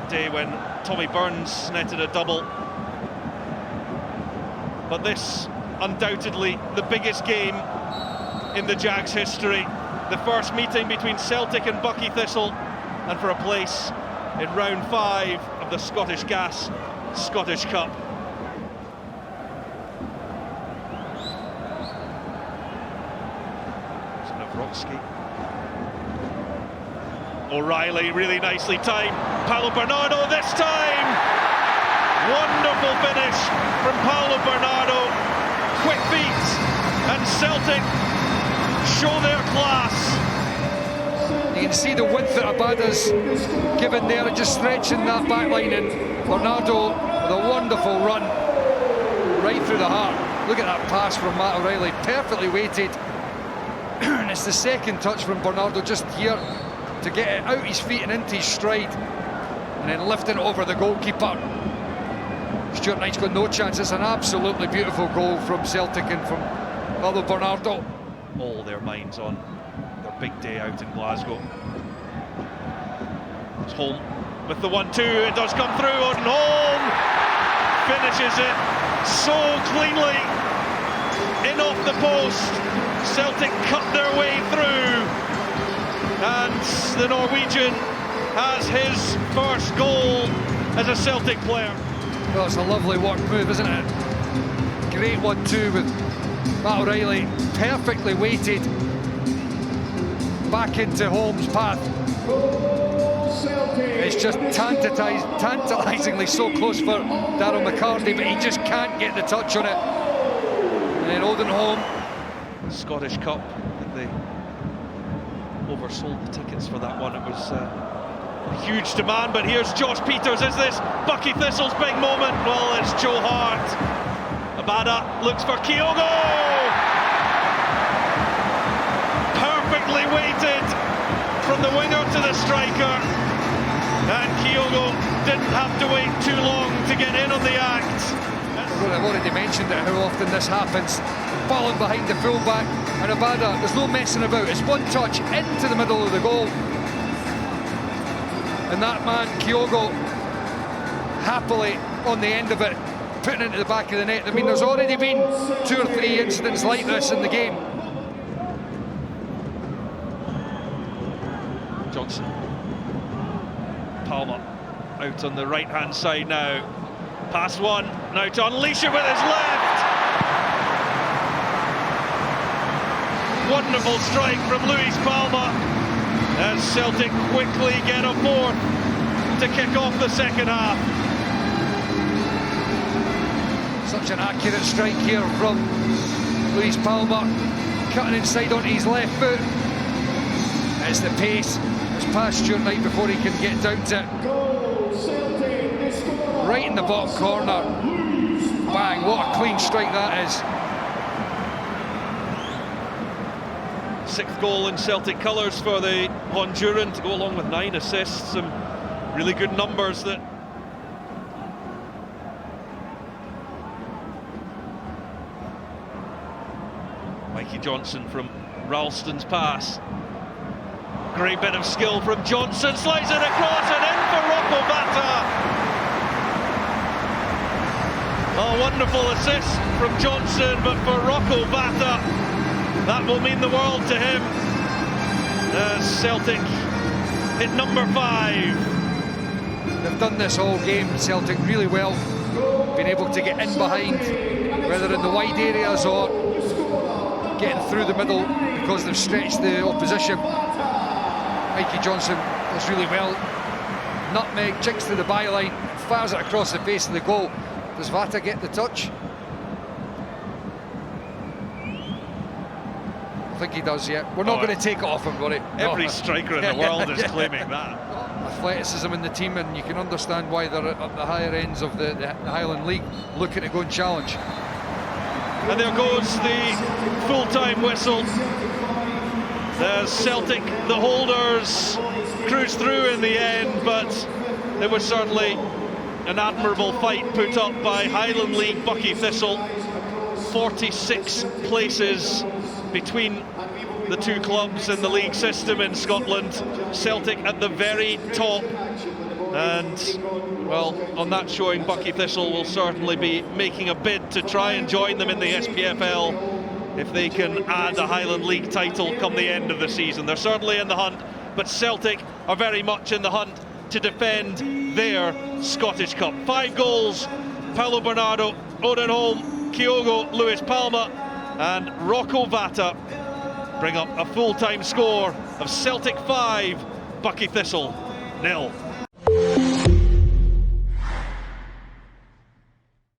that day when Tommy Burns netted a double. But this, undoubtedly, the biggest game in the Jags' history. The first meeting between Celtic and Buckie Thistle, and for a place in round 5 of the Scottish Gas Scottish Cup. Nawrocki. O'Reilly really nicely timed. Paolo Bernardo this time! Wonderful finish from Paolo Bernardo. Quick feet, and Celtic show their class. You can see the width that Abada's given there, just stretching that back line, and Bernardo with a wonderful run right through the heart. Look at that pass from Matt O'Reilly, perfectly weighted. And it's the second touch from Bernardo just here to get it out his feet and into his stride, and then lifting it over the goalkeeper. Stuart Knight's got no chance. It's an absolutely beautiful goal from Celtic and from Paolo Bernardo. All their minds on their big day out in Glasgow. It's Holm with the 1-2. It does come through, and Holm finishes it so cleanly in off the post. Celtic cut their way through, and the Norwegian has his first goal as a Celtic player. Well, it's a lovely work move, isn't it? Great 1-2 with Matt O'Reilly, perfectly weighted back into Holm's path. It's just tantalisingly so close for Darryl McCartney, but he just can't get the touch on it. And then Odin Holm. Scottish Cup, they oversold the tickets for that one. It was a huge demand, but here's Josh Peters. Is this Buckie Thistle's big moment? Well, it's Joe Hart. Vata looks for Kyogo. Perfectly weighted from the winger to the striker, and Kyogo didn't have to wait too long to get in on the act. I've already mentioned it, how often this happens. Falling behind the fullback, and Vata, there's no messing about. It's one touch into the middle of the goal, and that man Kyogo happily on the end of it, putting it into the back of the net. I mean, there's already been 2 or 3 incidents like this in the game. Johnson. Palma out on the right hand side now. Past one, now to unleash it with his left. Wonderful strike from Luis Palma, as Celtic quickly get a fourth to kick off the second half. Such an accurate strike here from Luis Palma, cutting inside onto his left foot. It's the pace. It's past Stuart Knight before he can get down to it. Right in the bottom corner. Bang, what a clean strike that is. 6th goal in Celtic colours for the Honduran, to go along with 9 assists. Some really good numbers that Mikey Johnson from Ralston's pass. Great bit of skill from Johnson, slides it across and in for Vata. A wonderful assist from Johnson, but for Vata, that will mean the world to him. Celtic hit number 5. They've done this all game, Celtic, really well. Been able to get in behind, whether in the wide areas or getting through the middle, because they've stretched the opposition. Mikey Johnson does really well. Nutmeg, jigs to the byline, fires it across the face of the goal. Does Vata get the touch? I think he does, yeah. We're not going to take it off him, buddy. Every striker in the world is claiming that. Athleticism in the team, and you can understand why they're at the higher ends of the Highland League looking to go and challenge. And there goes the full-time whistle. There's Celtic, the holders, cruised through in the end, but there was certainly an admirable fight put up by Highland League Buckie Thistle. 46 places between the two clubs in the league system in Scotland. Celtic at the very top, And, well, on that showing, Buckie Thistle will certainly be making a bid to try and join them in the SPFL if they can add a Highland League title come the end of the season. They're certainly in the hunt, but Celtic are very much in the hunt to defend their Scottish Cup. 5 goals, Paolo Bernardo, Odin Holm, Kyogo, Lewis Palma and Rocco Vata bring up a full-time score of Celtic 5, Buckie Thistle 0.